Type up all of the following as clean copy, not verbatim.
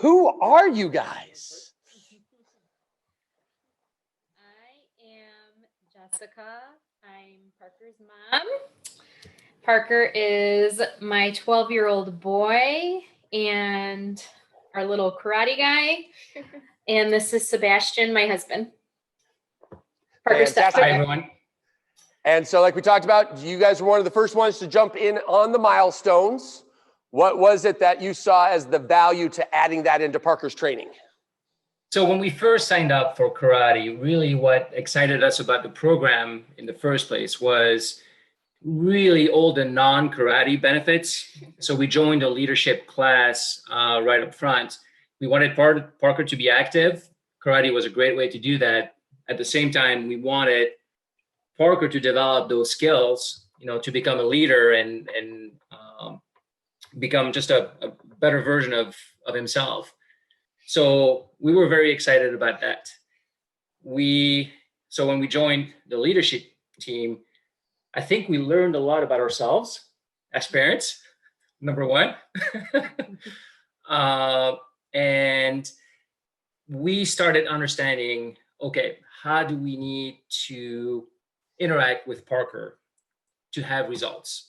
Who are you guys? I am Jessica. I'm Parker's mom. Parker is my 12-year-old boy and our little karate guy. And this is Sebastian, my husband. Parker's stepfather. Hi, everyone. And so like we talked about, you guys were one of the first ones to jump in on the milestones. What was it that you saw as the value to adding that into Parker's training? So when we first signed up for karate, really what excited us about the program in the first place was really all the non-karate benefits. So we joined a leadership class right up front. We wanted Parker to be active. Karate was a great way to do that. At the same time, we wanted Parker to develop those skills, to become a leader and become just a better version of himself. So we were very excited about that. So when we joined the leadership team, I think we learned a lot about ourselves as parents, number one. And we started understanding, okay, how do we need to interact with Parker to have results?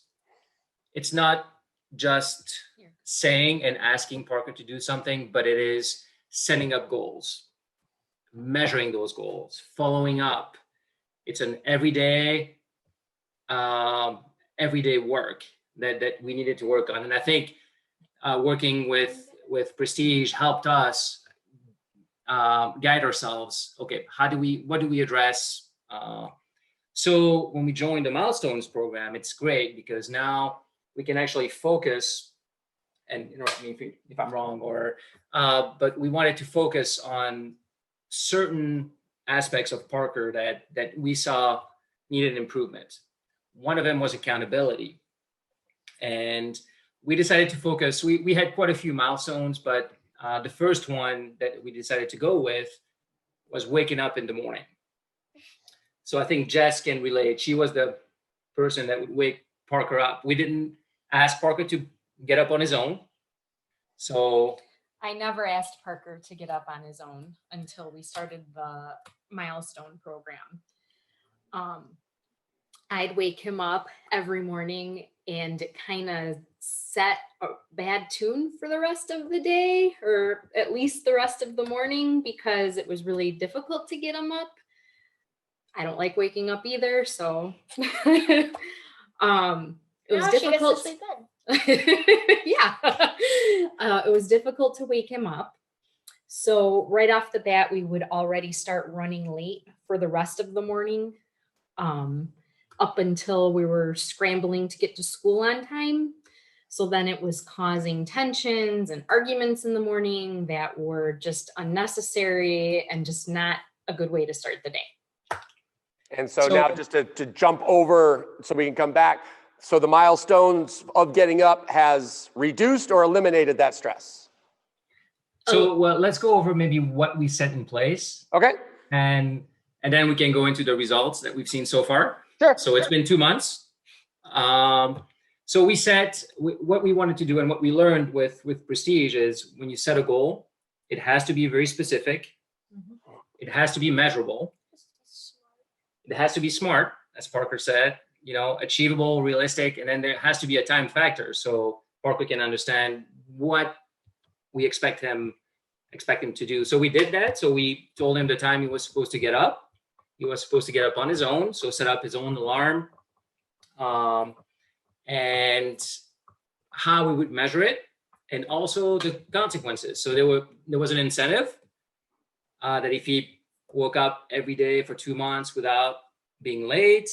It's not just saying and asking Parker to do something, but it is setting up goals, measuring those goals, following up. It's an everyday work that we needed to work on. And I think working with Prestige helped us guide ourselves. Okay, what do we address? So when we joined the Milestones program, it's great because now we can actually focus, and interrupt me if I'm wrong, but we wanted to focus on certain aspects of Parker that we saw needed improvement. One of them was accountability. And we decided to focus, we had quite a few milestones, but the first one that we decided to go with was waking up in the morning. So I think Jess can relate. She was the person that would wake Parker up. We didn't ask Parker to get up on his own. So I never asked Parker to get up on his own until we started the Milestone program. I'd wake him up every morning and kind of set a bad tune for the rest of the day, or at least the rest of the morning, because it was really difficult to get him up. I don't like waking up either, so it was difficult. Yeah, it was difficult to wake him up. So right off the bat, we would already start running late for the rest of the morning, up until we were scrambling to get to school on time. So then it was causing tensions and arguments in the morning that were just unnecessary and just not a good way to start the day. And so now just to jump over so we can come back. So the milestones of getting up has reduced or eliminated that stress? So let's go over maybe what we set in place. Okay. And then we can go into the results that we've seen so far. Sure. So it's been 2 months. So we set what we wanted to do, and what we learned with Prestige is when you set a goal, it has to be very specific. Mm-hmm. It has to be measurable. It has to be smart, as Parker said, achievable, realistic, and then there has to be a time factor so Parker can understand what we expect him to do. So we did that. So we told him the time he was supposed to get up. He was supposed to get up on his own, so set up his own alarm, and how we would measure it, and also the consequences. So there was an incentive that if he woke up every day for 2 months without being late,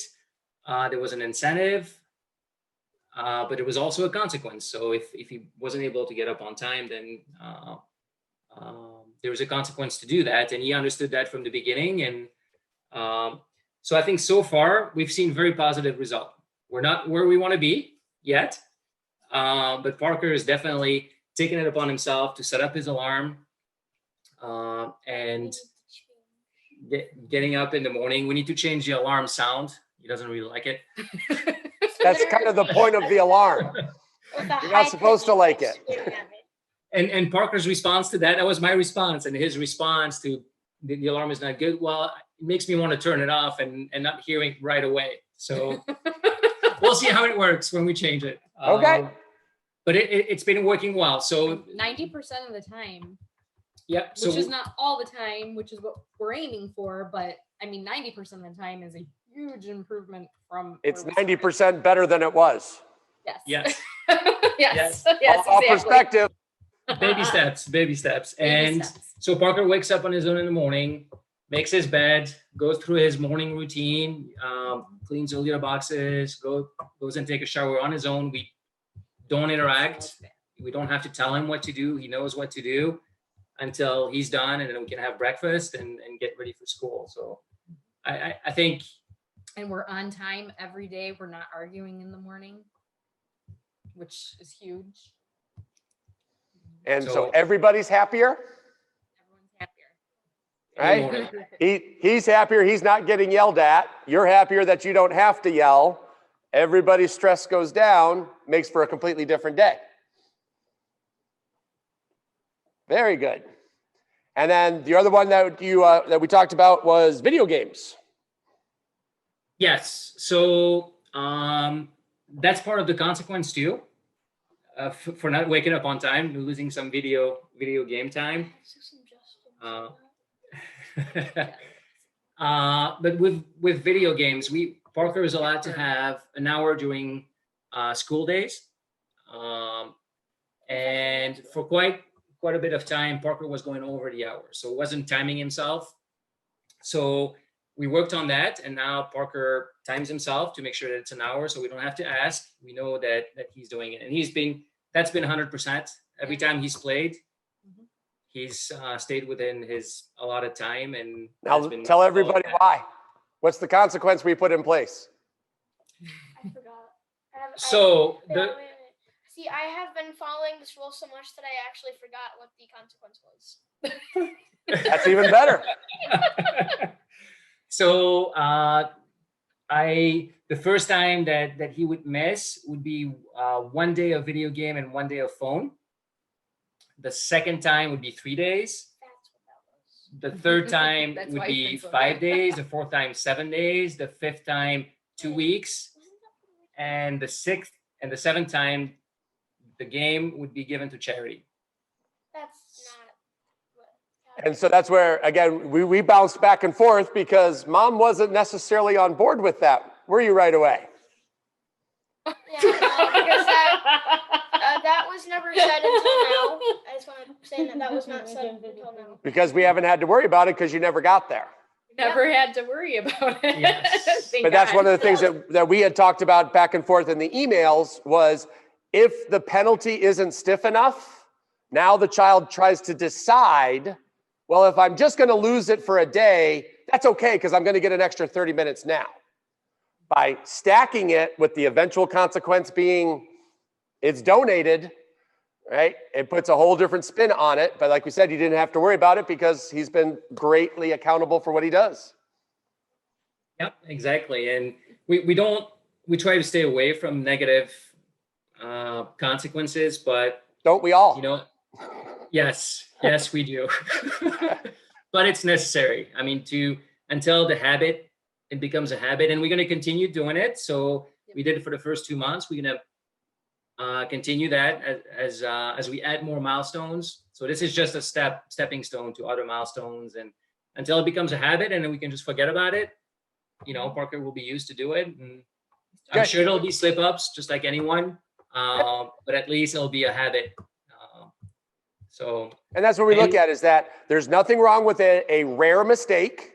there was an incentive, but there was also a consequence. So if he wasn't able to get up on time, then there was a consequence to do that. And he understood that from the beginning. And so I think so far we've seen very positive result. We're not where we want to be yet, but Parker is definitely taking it upon himself to set up his alarm and getting up in the morning. We need to change the alarm sound. He doesn't really like it. That's kind of the point of the alarm. You're not supposed to like it. And Parker's response to that was my response, and his response to the alarm is not good. Well, it makes me want to turn it off and not hearing right away. So we'll see how it works when we change it. Okay. But it's been working well. So 90% of the time, yep. which is not all the time, which is what we're aiming for. But I mean, 90% of the time is a huge improvement from. It's 90% better than it was. Yes. Yes. Yes. Yes. Yes. All Exactly. perspective. Baby steps. Baby And steps. so Parker wakes up on his own in the morning, makes his bed, goes through his morning routine, cleans the litter boxes, goes and take a shower on his own. We don't interact. We don't have to tell him what to do. He knows what to do until he's done, and then we can have breakfast and get ready for school. So I think. And we're on time every day. We're not arguing in the morning, which is huge. And so So- everybody's happier, Everyone's happier. in the right? morning. He's happier. He's not getting yelled at. You're happier that you don't have to yell. Everybody's stress goes down, makes for a completely different day. Very good. And then the other one that that we talked about was video games. Yes. So that's part of the consequence too, for not waking up on time, losing some video game time. But with video games, Parker is allowed to have an hour during school days, and for quite a bit of time, Parker was going over the hour, so wasn't timing himself. So we worked on that, and now Parker times himself to make sure that it's an hour, so we don't have to ask. We know that he's doing it, and that's been 100% every time he's played. He's stayed within his allotted time, and Now tell everybody why. What's the consequence we put in place? I forgot. So Wait, wait, wait. See, I have been following this rule so much that I actually forgot what the consequence was. That's even better. So the first time that he would miss would be 1 day of video game and 1 day of phone. The second time would be 3 days. That's what that was. The third time That's would why be he's so 5 good. days. The fourth time, 7 days. The fifth time, 2 weeks. And the sixth and the seventh time, the game would be given to charity. That's not what. And so that's where, again, we bounced back and forth because Mom wasn't necessarily on board with that. Were you right away? Yeah, no, because that was never said until now. I just want to say that was not said until now. Because we haven't had to worry about it because you never got there. Never had to worry about it. Yes. Thank But that's God. one of the things that we had talked about back and forth in the emails was if the penalty isn't stiff enough, now the child tries to decide, well, if I'm just going to lose it for a day, that's okay because I'm going to get an extra 30 minutes now. By stacking it with the eventual consequence being it's donated, right? It puts a whole different spin on it. But like we said, you didn't have to worry about it because he's been greatly accountable for what he does. Yep, exactly. And we try to stay away from negative consequences, but Don't we all? yes, we do. But it's necessary. I mean, until it becomes a habit, and we're going to continue doing it. So we did it for the first 2 months. We're going to continue that as we add more milestones. So this is just a stepping stone to other milestones, and until it becomes a habit, and then we can just forget about it. Parker will be used to do it, and I'm sure there'll be slip ups just like anyone, but at least it'll be a habit. And that's what we look at is that there's nothing wrong with a rare mistake,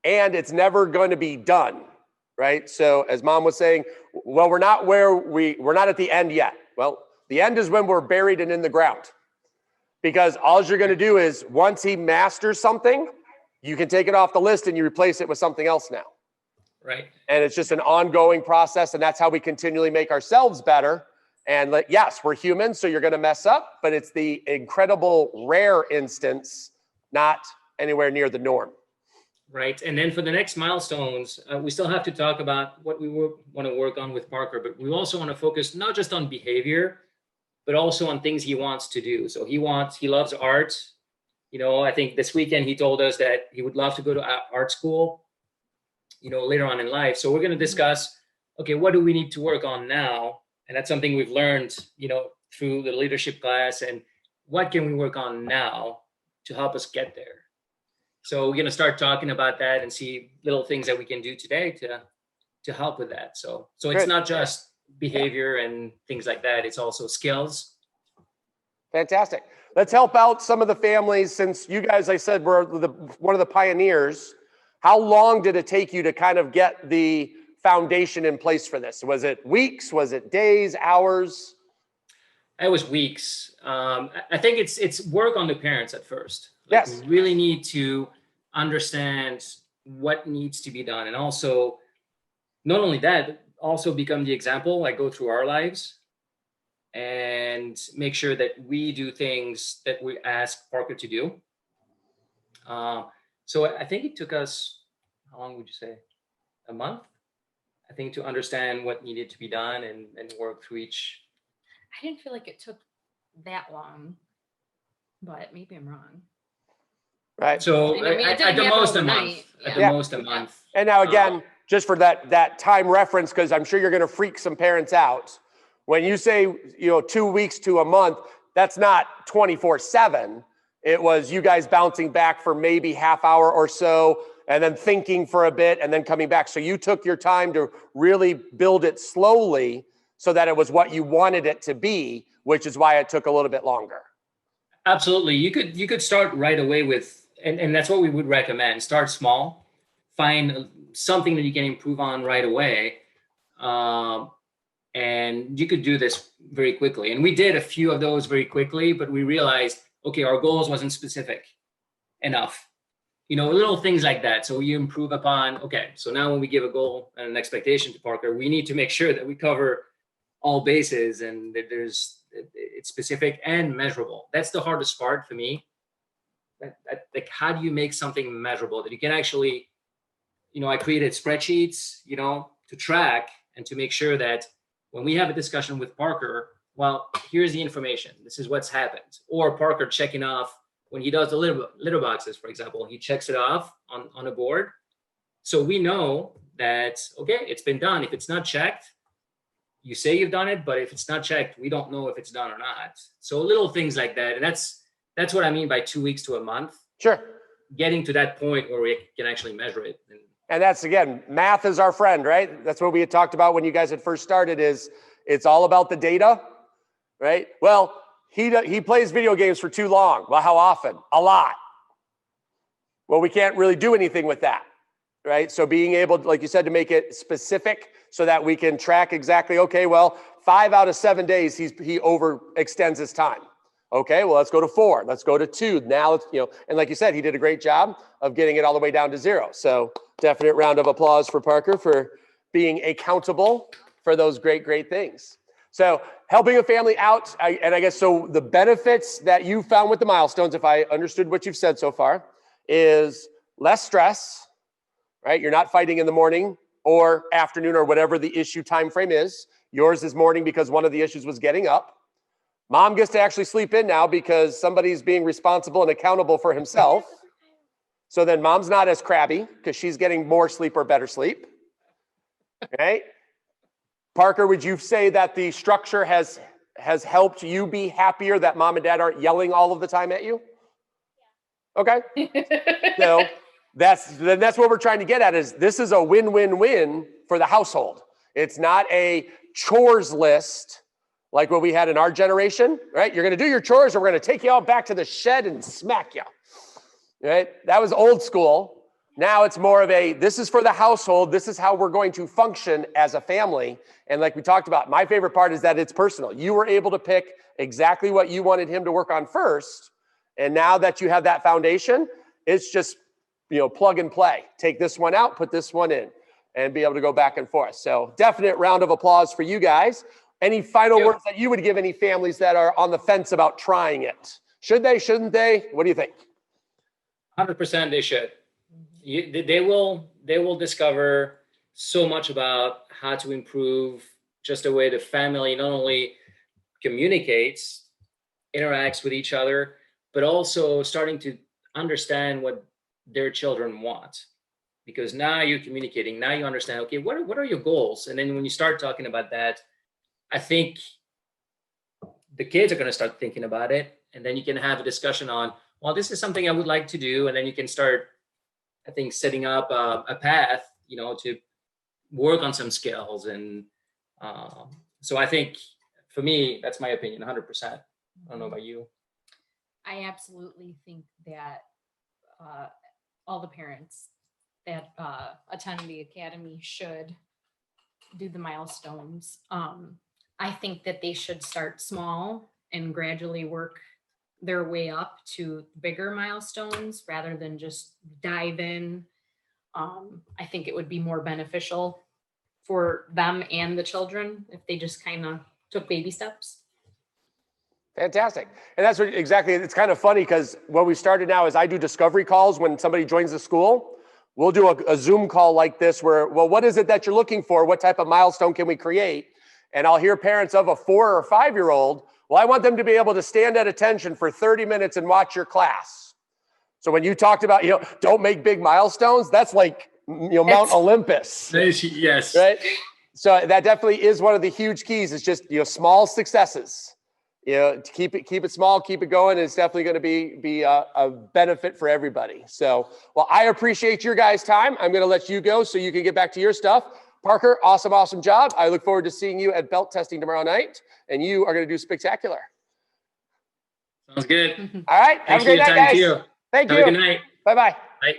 and it's never going to be done, right? So as Mom was saying, well, we're not at the end yet. Well, the end is when we're buried and in the ground, because all you're going to do is once he masters something, you can take it off the list and you replace it with something else now. Right. And it's just an ongoing process, and that's how we continually make ourselves better. And yes, we're human, so you're going to mess up, but it's the incredible rare instance, not anywhere near the norm. Right. And then for the next milestones, we still have to talk about what we want to work on with Parker, but we also want to focus not just on behavior, but also on things he wants to do. So he loves art. I think this weekend he told us that he would love to go to art school, later on in life. So we're going to discuss, okay, what do we need to work on now? And that's something we've learned, through the leadership class, and what can we work on now to help us get there? So we're going to start talking about that and see little things that we can do today to help with that. So it's not just behavior and things like that. It's also skills. Fantastic. Let's help out some of the families, since you guys, I said, were one of the pioneers. How long did it take you to kind of get the foundation in place for this? Was it weeks? Was it days, hours? It was weeks. I think it's work on the parents at first. Yes. We really need to understand what needs to be done. And also, not only that, also become the example, like go through our lives and make sure that we do things that we ask Parker to do. So I think it took us, how long would you say? A month? I think, to understand what needed to be done and work through each. I didn't feel like it took that long, but maybe I'm wrong. Right. So I mean, it at the didn't most a happen month. overnight. At the Yeah. most a month. And now again, just for that time reference, because I'm sure you're going to freak some parents out. When you say, 2 weeks to a month, that's not 24/7. It was you guys bouncing back for maybe half hour or so, and then thinking for a bit, and then coming back. So you took your time to really build it slowly so that it was what you wanted it to be, which is why it took a little bit longer. Absolutely. You could start right away with, and that's what we would recommend. Start small, find something that you can improve on right away. And you could do this very quickly. And we did a few of those very quickly, but we realized, okay, our goals wasn't specific enough. Little things like that. So you improve upon, okay, so now when we give a goal and an expectation to Parker, we need to make sure that we cover all bases and that it's specific and measurable. That's the hardest part for me. Like, how do you make something measurable that you can actually, I created spreadsheets, to track and to make sure that when we have a discussion with Parker, well, here's the information. This is what's happened. Or Parker checking off when he does the litter boxes, for example, he checks it off on a board. So we know that, okay, it's been done. If it's not checked, you say you've done it, but if it's not checked, we don't know if it's done or not. So little things like that. And that's what I mean by 2 weeks to a month. Sure. Getting to that point where we can actually measure it. And that's, again, math is our friend, right? That's what we had talked about when you guys had first started, is it's all about the data, right? Well, he plays video games for too long. Well, how often? A lot. Well, we can't really do anything with that, right? So being able, like you said, to make it specific so that we can track exactly, okay, well, 5 out of 7 days he overextends his time. Okay, well, let's go to 4. Let's go to 2. Now it's, and like you said, he did a great job of getting it all the way down to 0. So definite round of applause for Parker for being accountable for those great, great things. So helping a family out, and I guess, so the benefits that you found with the milestones, if I understood what you've said so far, is less stress, right? You're not fighting in the morning or afternoon or whatever the issue time frame is. Yours is morning because one of the issues was getting up. Mom gets to actually sleep in now because somebody's being responsible and accountable for himself. So then mom's not as crabby because she's getting more sleep or better sleep, right? Parker, would you say that the structure has helped you be happier that mom and dad aren't yelling all of the time at you? Okay. So that's what we're trying to get at, is this is a win-win-win for the household. It's not a chores list like what we had in our generation, right? You're going to do your chores or we're going to take you out back to the shed and smack you, right? That was old school. Now it's more of this is for the household. This is how we're going to function as a family. And like we talked about, my favorite part is that it's personal. You were able to pick exactly what you wanted him to work on first. And now that you have that foundation, it's just, plug and play. Take this one out, put this one in, and be able to go back and forth. So definite round of applause for you guys. Any final words that you would give any families that are on the fence about trying it? Should they, shouldn't they? What do you think? 100% they should. They will discover so much about how to improve just the way the family not only communicates, interacts with each other, but also starting to understand what their children want. Because now you're communicating, now you understand, okay, what are your goals? And then when you start talking about that, I think the kids are going to start thinking about it. And then you can have a discussion on, well, this is something I would like to do. And then you can start, I think, setting up a path, to work on some skills. And so I think for me, that's my opinion, 100%. I don't know about you. I absolutely think that all the parents that attend the academy should do the milestones. I think that they should start small and gradually work their way up to bigger milestones rather than just dive in. I think it would be more beneficial for them and the children if they just kind of took baby steps. Fantastic. And that's what exactly, it's kind of funny because what we started now is I do discovery calls when somebody joins the school. We'll do a Zoom call like this where, well, what is it that you're looking for? What type of milestone can we create? And I'll hear parents of a 4 or 5-year-old, well, I want them to be able to stand at attention for 30 minutes and watch your class. So when you talked about, don't make big milestones, that's like, Mount Olympus. Yes. Right? So that definitely is one of the huge keys. It's just, small successes. To keep it small, keep it going. And it's definitely going to be a benefit for everybody. So, well, I appreciate your guys' time. I'm going to let you go so you can get back to your stuff. Parker, awesome job. I look forward to seeing you at belt testing tomorrow night. And you are going to do spectacular. Sounds good. All right. Thanks Have a great night, guys. Too. Thank you. Have a good night. Bye-bye. Bye.